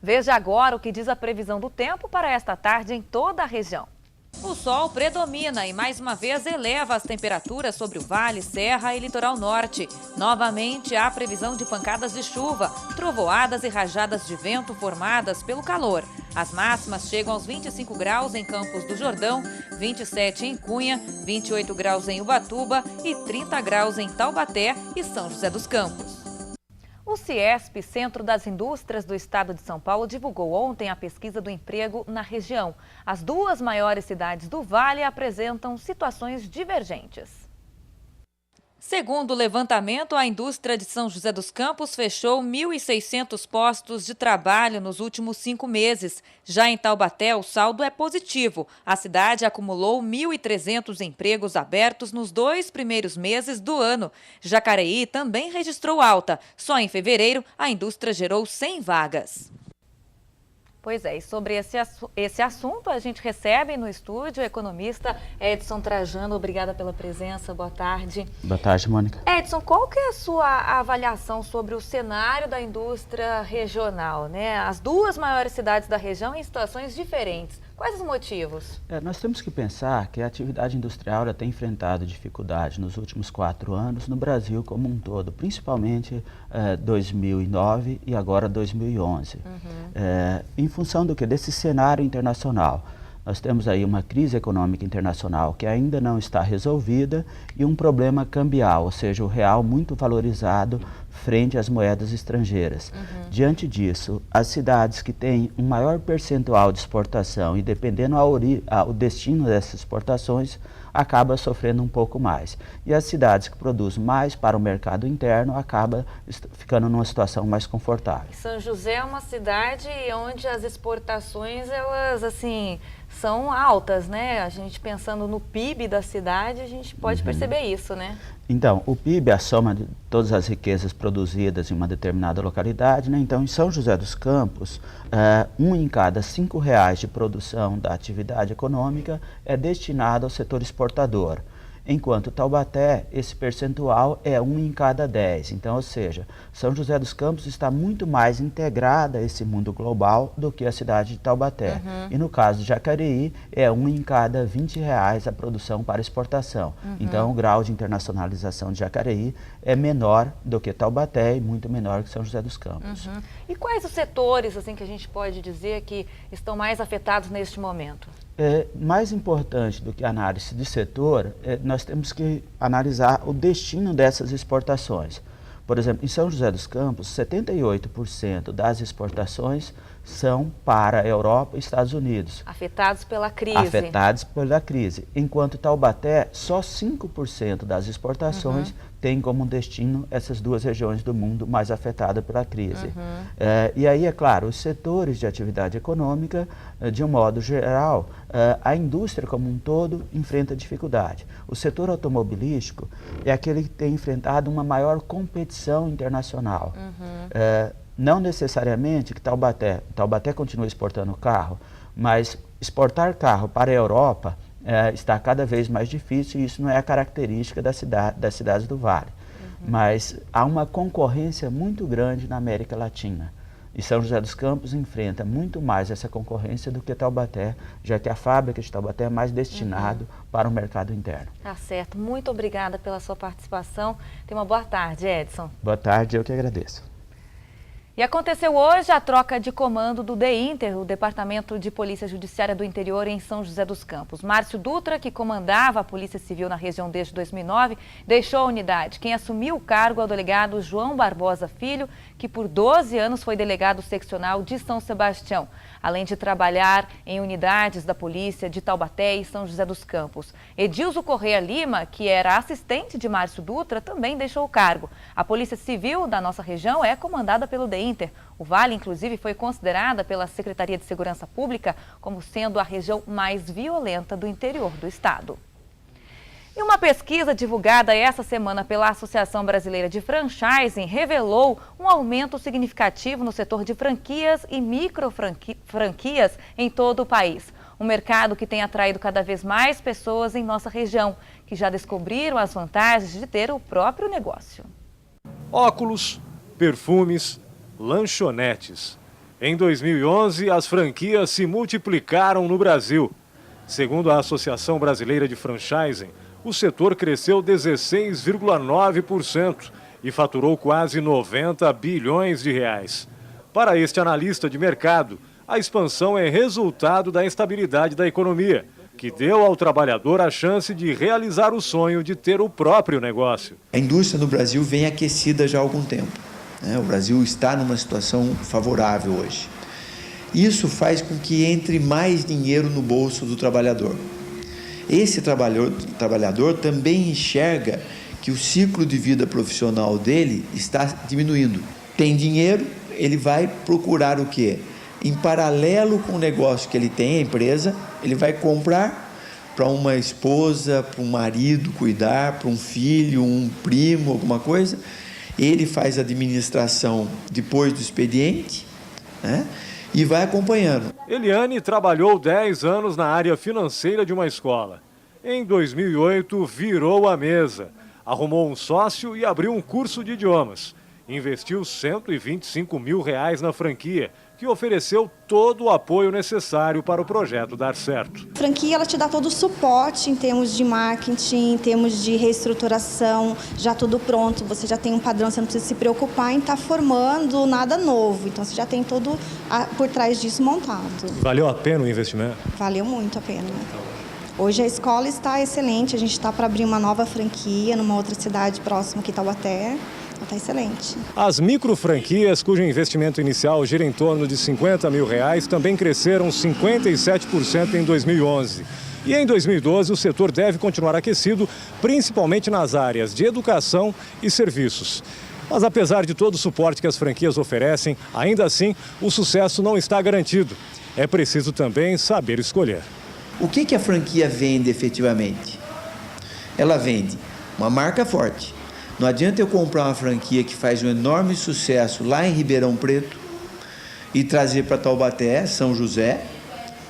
Veja agora o que diz a previsão do tempo para esta tarde em toda a região. O sol predomina e mais uma vez eleva as temperaturas sobre o Vale, Serra e Litoral Norte. Novamente há previsão de pancadas de chuva, trovoadas e rajadas de vento formadas pelo calor. As máximas chegam aos 25 graus em Campos do Jordão, 27 em Cunha, 28 graus em Ubatuba e 30 graus em Taubaté e São José dos Campos. O CIESP, Centro das Indústrias do Estado de São Paulo, divulgou ontem a pesquisa do emprego na região. As duas maiores cidades do Vale apresentam situações divergentes. Segundo o levantamento, a indústria de São José dos Campos fechou 1.600 postos de trabalho nos últimos 5 meses. Já em Taubaté, o saldo é positivo. A cidade acumulou 1.300 empregos abertos nos 2 primeiros meses do ano. Jacareí também registrou alta. Só em fevereiro, a indústria gerou 100 vagas. Pois é, e sobre esse assunto a gente recebe no estúdio o economista Edson Trajano. Obrigada pela presença, boa tarde. Boa tarde, Mônica. Edson, qual que é a sua avaliação sobre o cenário da indústria regional, né? As duas maiores cidades da região em situações diferentes. Quais os motivos? Nós temos que pensar que a atividade industrial tem enfrentado dificuldade nos últimos 4 anos no Brasil como um todo, principalmente 2009 e agora 2011. Em função do que? Desse cenário internacional. Nós temos aí uma crise econômica internacional que ainda não está resolvida e um problema cambial, ou seja, o real muito valorizado frente às moedas estrangeiras. Diante disso, as cidades que têm um maior percentual de exportação e dependendo o destino dessas exportações, acaba sofrendo um pouco mais. E as cidades que produzem mais para o mercado interno acabam ficando numa situação mais confortável. São José é uma cidade onde as exportações, elas assim, são altas, né? A gente pensando no PIB da cidade, a gente pode perceber isso, né? Então, o PIB é a soma de todas as riquezas produzidas em uma determinada localidade, né? Então, em São José dos Campos, 1 em cada R$5 de produção da atividade econômica é destinado ao setor exportador. Enquanto Taubaté, esse percentual é 1 em cada 10. Então, ou seja, São José dos Campos está muito mais integrada a esse mundo global do que a cidade de Taubaté. E no caso de Jacareí, é 1 em cada R$20 a produção para exportação. Então, o grau de internacionalização de Jacareí é menor do que Taubaté e muito menor que São José dos Campos. E quais os setores assim, que a gente pode dizer que estão mais afetados neste momento? Mais importante do que a análise de setor, nós temos que analisar o destino dessas exportações. Por exemplo, em São José dos Campos, 78% das exportações são para a Europa e Estados Unidos. Afetados pela crise. Afetados pela crise. Enquanto Taubaté, só 5% das exportações tem como destino essas duas regiões do mundo mais afetadas pela crise. E aí, é claro, os setores de atividade econômica, de um modo geral, a indústria como um todo enfrenta dificuldade. O setor automobilístico é aquele que tem enfrentado uma maior competição internacional. Não necessariamente que Taubaté continua exportando carro, mas exportar carro para a Europa está cada vez mais difícil e isso não é a característica das cidades do Vale. Mas há uma concorrência muito grande na América Latina. E São José dos Campos enfrenta muito mais essa concorrência do que Taubaté, já que a fábrica de Taubaté é mais destinado para o mercado interno. Tá certo. Muito obrigada pela sua participação. Tenha uma boa tarde, Edson. Boa tarde, eu que agradeço. E aconteceu hoje a troca de comando do DEINTER, o Departamento de Polícia Judiciária do Interior em São José dos Campos. Márcio Dutra, que comandava a Polícia Civil na região desde 2009, deixou a unidade. Quem assumiu o cargo é o delegado João Barbosa Filho, que por 12 anos foi delegado seccional de São Sebastião, além de trabalhar em unidades da polícia de Taubaté e São José dos Campos. Edilzo Correia Lima, que era assistente de Márcio Dutra, também deixou o cargo. A Polícia Civil da nossa região é comandada pelo DEINTER. O Vale, inclusive, foi considerada pela Secretaria de Segurança Pública como sendo a região mais violenta do interior do estado. E uma pesquisa divulgada essa semana pela Associação Brasileira de Franchising revelou um aumento significativo no setor de franquias e microfranquias em todo o país. Um mercado que tem atraído cada vez mais pessoas em nossa região, que já descobriram as vantagens de ter o próprio negócio. Óculos, perfumes, lanchonetes. Em 2011, as franquias se multiplicaram no Brasil. Segundo a Associação Brasileira de Franchising, o setor cresceu 16,9% e faturou quase 90 bilhões de reais. Para este analista de mercado, a expansão é resultado da estabilidade da economia, que deu ao trabalhador a chance de realizar o sonho de ter o próprio negócio. A indústria no Brasil vem aquecida já há algum tempo. O Brasil está numa situação favorável hoje. Isso faz com que entre mais dinheiro no bolso do trabalhador. Esse trabalhador também enxerga que o ciclo de vida profissional dele está diminuindo. Tem dinheiro, ele vai procurar o quê? Em paralelo com o negócio que ele tem, a empresa, ele vai comprar para uma esposa, para um marido cuidar, para um filho, um primo, alguma coisa. Ele faz a administração depois do expediente, né? E vai acompanhando. Eliane trabalhou 10 anos na área financeira de uma escola. Em 2008, virou a mesa, arrumou um sócio e abriu um curso de idiomas. Investiu R$125 mil na franquia, que ofereceu todo o apoio necessário para o projeto dar certo. A franquia ela te dá todo o suporte em termos de marketing, em termos de reestruturação, já tudo pronto, você já tem um padrão, você não precisa se preocupar em estar formando nada novo, então você já tem tudo por trás disso montado. Valeu a pena o investimento? Valeu muito a pena. Hoje a escola está excelente, a gente está para abrir uma nova franquia numa outra cidade próxima aqui, Taubaté. Está excelente. As micro franquias, cujo investimento inicial gira em torno de R$50 mil, também cresceram 57% em 2011. E em 2012 o setor deve continuar aquecido, principalmente nas áreas de educação e serviços. Mas apesar de todo o suporte que as franquias oferecem, ainda assim o sucesso não está garantido. É preciso também saber escolher. O que a franquia vende efetivamente? Ela vende uma marca forte. Não adianta eu comprar uma franquia que faz um enorme sucesso lá em Ribeirão Preto e trazer para Taubaté, São José,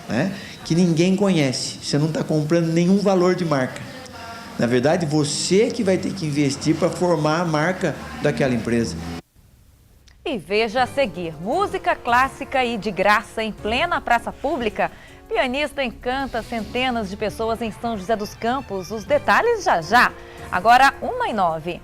né, que ninguém conhece. Você não está comprando nenhum valor de marca. Na verdade, você que vai ter que investir para formar a marca daquela empresa. E veja a seguir, música clássica e de graça em plena praça pública. Pianista encanta centenas de pessoas em São José dos Campos. Os detalhes já já. Agora 1h09.